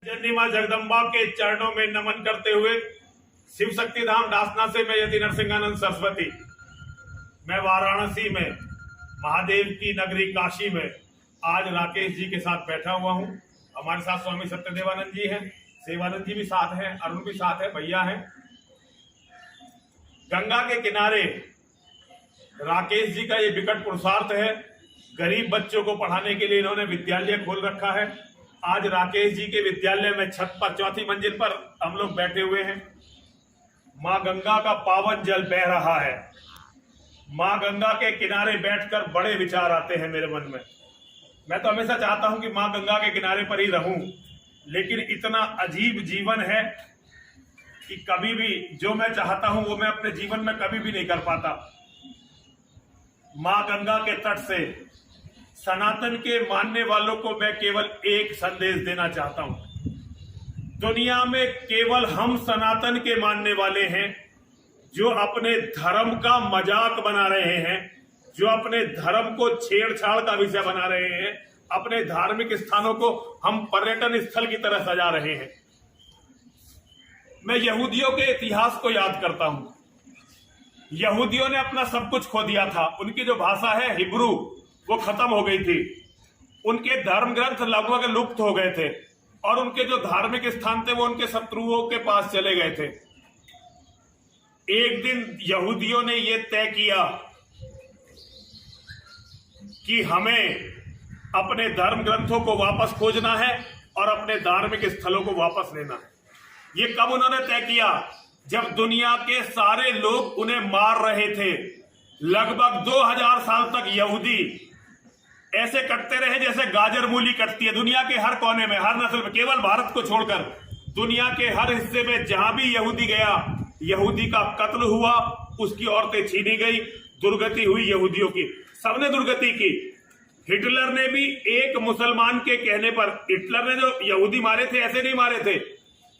जननी मां जगदम्बा के चरणों में नमन करते हुए शिव शक्ति धाम डासना से मैं यति नरसिंहानंद सरस्वती, मैं वाराणसी में महादेव की नगरी काशी में आज राकेश जी के साथ बैठा हुआ हूँ। हमारे साथ स्वामी सत्यदेवानंद जी हैं, सेवानंद जी भी साथ हैं, अरुण भी साथ है, भैया हैं। गंगा के किनारे राकेश जी का ये विकट पुरुषार्थ है। गरीब बच्चों को पढ़ाने के लिए इन्होंने विद्यालय खोल रखा है। आज राकेश जी के विद्यालय में छत पर चौथी मंजिल पर हम लोग बैठे हुए हैं। माँ गंगा का पावन जल बह रहा है। माँ गंगा के किनारे बैठकर बड़े विचार आते हैं मेरे मन में। मैं तो हमेशा चाहता हूं कि माँ गंगा के किनारे पर ही रहूं, लेकिन इतना अजीब जीवन है कि कभी भी जो मैं चाहता हूं वो मैं अपने जीवन में कभी भी नहीं कर पाता। माँ गंगा के तट से सनातन के मानने वालों को मैं केवल एक संदेश देना चाहता हूं। दुनिया में केवल हम सनातन के मानने वाले हैं जो अपने धर्म का मजाक बना रहे हैं, जो अपने धर्म को छेड़छाड़ का विषय बना रहे हैं। अपने धार्मिक स्थानों को हम पर्यटन स्थल की तरह सजा रहे हैं। मैं यहूदियों के इतिहास को याद करता हूं। यहूदियों ने अपना सब कुछ खो दिया था। उनकी जो भाषा है हिब्रू, वो खत्म हो गई थी। उनके धर्म ग्रंथ लगभग लुप्त हो गए थे और उनके जो धार्मिक स्थान थे वो उनके शत्रुओं के पास चले गए थे। एक दिन यहूदियों ने यह तय किया कि हमें अपने धर्म ग्रंथों को वापस खोजना है और अपने धार्मिक स्थलों को वापस लेना है। ये कब उन्होंने तय किया? जब दुनिया के सारे लोग उन्हें मार रहे थे। लगभग 2000 साल तक यहूदी ऐसे कटते रहे जैसे गाजर मूली कटती है। दुनिया के हर कोने में, हर नस्ल में, केवल भारत को छोड़कर दुनिया के हर हिस्से में जहां भी यहूदी गया, यहूदी का कत्ल हुआ, उसकी औरतें छीनी गई, दुर्गति हुई यहूदियों की। सबने दुर्गति की। हिटलर ने भी एक मुसलमान के कहने पर, हिटलर ने जो यहूदी मारे थे ऐसे नहीं मारे थे।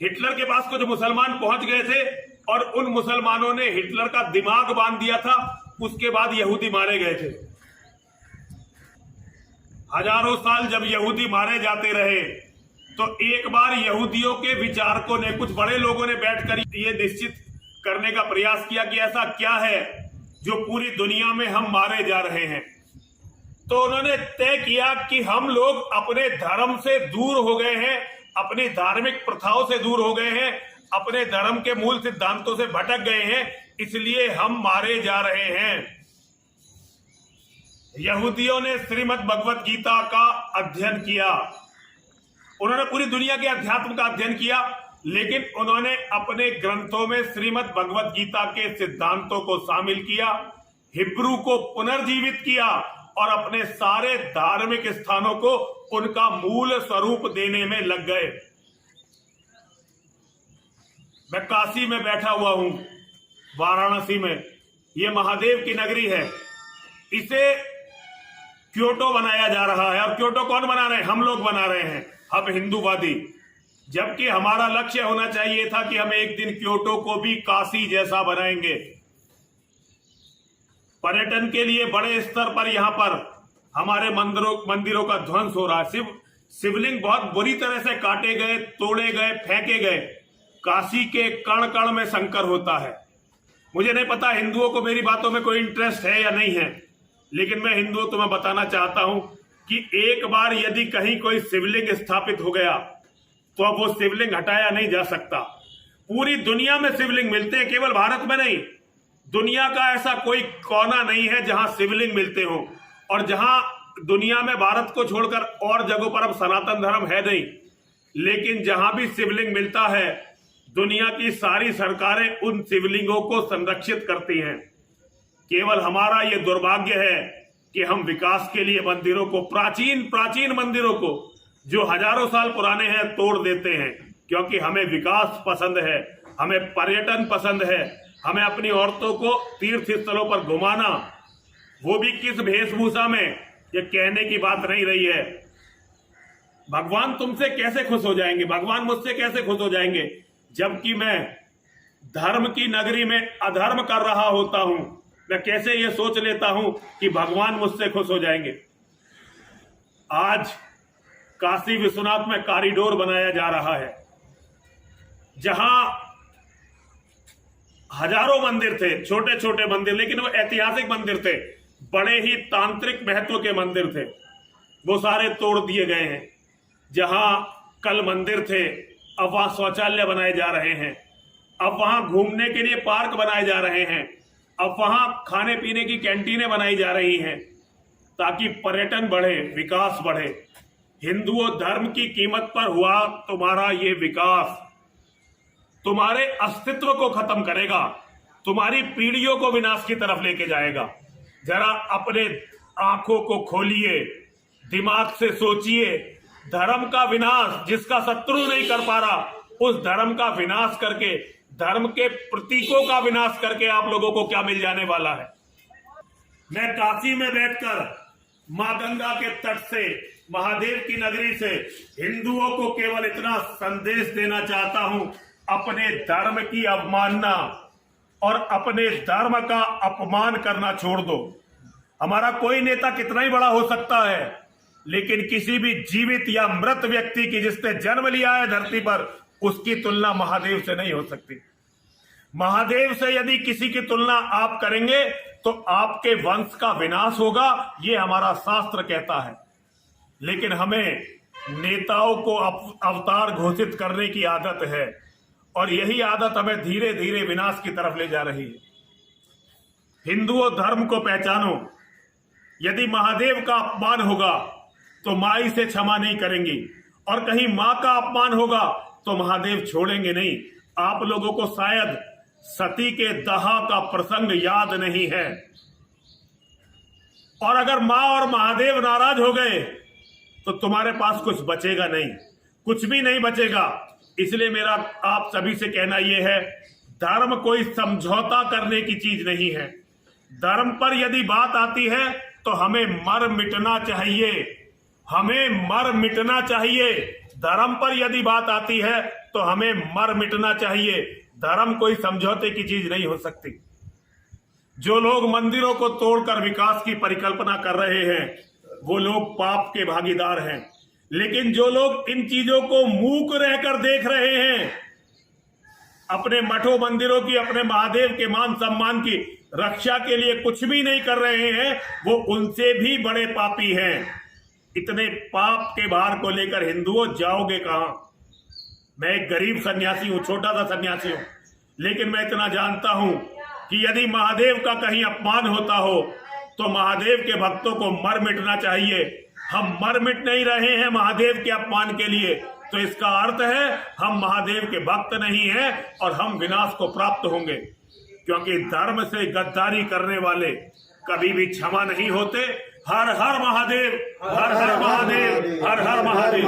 हिटलर के पास कुछ मुसलमान पहुंच गए थे और उन मुसलमानों ने हिटलर का दिमाग बांध दिया था। उसके बाद यहूदी मारे गए थे। हजारों साल जब यहूदी मारे जाते रहे तो एक बार यहूदियों के विचारकों ने, कुछ बड़े लोगों ने बैठकर ये निश्चित करने का प्रयास किया कि ऐसा क्या है जो पूरी दुनिया में हम मारे जा रहे हैं। तो उन्होंने तय किया कि हम लोग अपने धर्म से दूर हो गए हैं, अपनी धार्मिक प्रथाओं से दूर हो गए हैं, अपने धर्म के मूल सिद्धांतों से भटक गए हैं, इसलिए हम मारे जा रहे हैं। यहूदियों ने श्रीमद् भगवत गीता का अध्ययन किया। उन्होंने पूरी दुनिया के अध्यात्म का अध्ययन किया, लेकिन उन्होंने अपने ग्रंथों में श्रीमद् भगवत गीता के सिद्धांतों को शामिल किया, हिब्रू को पुनर्जीवित किया और अपने सारे धार्मिक स्थानों को उनका मूल स्वरूप देने में लग गए। मैं काशी में बैठा हुआ हूं, वाराणसी में। यह महादेव की नगरी है। इसे क्योटो बनाया जा रहा है। और क्योटो कौन बना रहे हैं? हम लोग बना रहे हैं, हम हिंदूवादी। जबकि हमारा लक्ष्य होना चाहिए था कि हम एक दिन क्योटो को भी काशी जैसा बनाएंगे। पर्यटन के लिए बड़े स्तर पर यहां पर हमारे मंदिरों का ध्वंस हो रहा है। शिवलिंग बहुत बुरी तरह से काटे गए, तोड़े गए, फेंके गए। काशी के कण कण में शंकर होता है। मुझे नहीं पता हिंदुओं को मेरी बातों में कोई इंटरेस्ट है या नहीं है, लेकिन मैं हिंदुओं को मैं बताना चाहता हूं कि एक बार यदि कहीं कोई शिवलिंग स्थापित हो गया तो अब वो शिवलिंग हटाया नहीं जा सकता। पूरी दुनिया में शिवलिंग मिलते हैं, केवल भारत में नहीं। दुनिया का ऐसा कोई कोना नहीं है जहां शिवलिंग मिलते हो। और जहां दुनिया में भारत को छोड़कर और जगहों पर अब सनातन धर्म है नहीं, लेकिन जहां भी शिवलिंग मिलता है दुनिया की सारी सरकारें उन शिवलिंगों को संरक्षित करती हैं। केवल हमारा यह दुर्भाग्य है कि हम विकास के लिए मंदिरों को, प्राचीन मंदिरों को जो हजारों साल पुराने हैं, तोड़ देते हैं। क्योंकि हमें विकास पसंद है, हमें पर्यटन पसंद है, हमें अपनी औरतों को तीर्थ स्थलों पर घुमाना, वो भी किस वेशभूषा में, ये कहने की बात नहीं रही है। भगवान तुमसे कैसे खुश हो जाएंगे? भगवान मुझसे कैसे खुश हो जाएंगे जबकि मैं धर्म की नगरी में अधर्म कर रहा होता हूं? मैं कैसे ये सोच लेता हूं कि भगवान मुझसे खुश हो जाएंगे? आज काशी विश्वनाथ में कॉरिडोर बनाया जा रहा है, जहां हजारों मंदिर थे, छोटे छोटे मंदिर, लेकिन वो ऐतिहासिक मंदिर थे, बड़े ही तांत्रिक महत्व के मंदिर थे, वो सारे तोड़ दिए गए हैं। जहां कल मंदिर थे, अब वहां शौचालय बनाए जा रहे हैं, अब वहां घूमने के लिए पार्क बनाए जा रहे हैं, अब वहां खाने पीने की कैंटीनें बनाई जा रही हैं, ताकि पर्यटन बढ़े, विकास बढ़े। हिंदुओं धर्म की कीमत पर हुआ तुम्हारा ये विकास तुम्हारे अस्तित्व को खत्म करेगा, तुम्हारी पीढ़ियों को विनाश की तरफ लेके जाएगा। जरा अपने आंखों को खोलिए, दिमाग से सोचिए। धर्म का विनाश जिसका शत्रु नहीं कर पा रहा, उस धर्म का विनाश करके, धर्म के प्रतीकों का विनाश करके आप लोगों को क्या मिल जाने वाला है। मैं काशी में बैठकर मां गंगा के तट से, महादेव की नगरी से हिंदुओं को केवल इतना संदेश देना चाहता हूं, अपने धर्म की अवमानना और अपने धर्म का अपमान करना छोड़ दो। हमारा कोई नेता कितना ही बड़ा हो सकता है, लेकिन किसी भी जीवित या मृत व्यक्ति की जिसने जन्म लिया है धरती पर, उसकी तुलना महादेव से नहीं हो सकती। महादेव से यदि किसी की तुलना आप करेंगे तो आपके वंश का विनाश होगा, ये हमारा शास्त्र कहता है। लेकिन हमें नेताओं को अवतार घोषित करने की आदत है, और यही आदत हमें धीरे धीरे विनाश की तरफ ले जा रही है। हिंदुओं धर्म को पहचानो। यदि महादेव का अपमान होगा तो माई से क्षमा नहीं करेंगी, और कहीं मां का अपमान होगा तो महादेव छोड़ेंगे नहीं। आप लोगों को शायद सती के दहा का प्रसंग याद नहीं है, और अगर मां और महादेव नाराज हो गए तो तुम्हारे पास कुछ बचेगा नहीं, कुछ भी नहीं बचेगा। इसलिए मेरा आप सभी से कहना यह है, धर्म कोई समझौता करने की चीज नहीं है। धर्म पर यदि बात आती है तो हमें मर मिटना चाहिए, हमें मर मिटना चाहिए। धर्म पर यदि बात आती है तो हमें मर मिटना चाहिए। धर्म कोई समझौते की चीज नहीं हो सकती। जो लोग मंदिरों को तोड़कर विकास की परिकल्पना कर रहे हैं, वो लोग पाप के भागीदार हैं। लेकिन जो लोग इन चीजों को मूक रहकर देख रहे हैं, अपने मठों मंदिरों की, अपने महादेव के मान सम्मान की रक्षा के लिए कुछ भी नहीं कर रहे हैं, वो उनसे भी बड़े पापी हैं। इतने पाप के भार को लेकर हिंदुओं जाओगे कहां। मैं एक गरीब सन्यासी हूं, छोटा सा सन्यासी हूं, लेकिन मैं इतना जानता हूं कि यदि महादेव का कहीं अपमान होता हो तो महादेव के भक्तों को मर मिटना चाहिए। हम मर मिट नहीं रहे हैं महादेव के अपमान के लिए, तो इसका अर्थ है हम महादेव के भक्त नहीं हैं और हम विनाश को प्राप्त होंगे। क्योंकि धर्म से गद्दारी करने वाले कभी भी क्षमा नहीं होते। हर हर महादेव, हर हर महादेव, हर हर महादेव।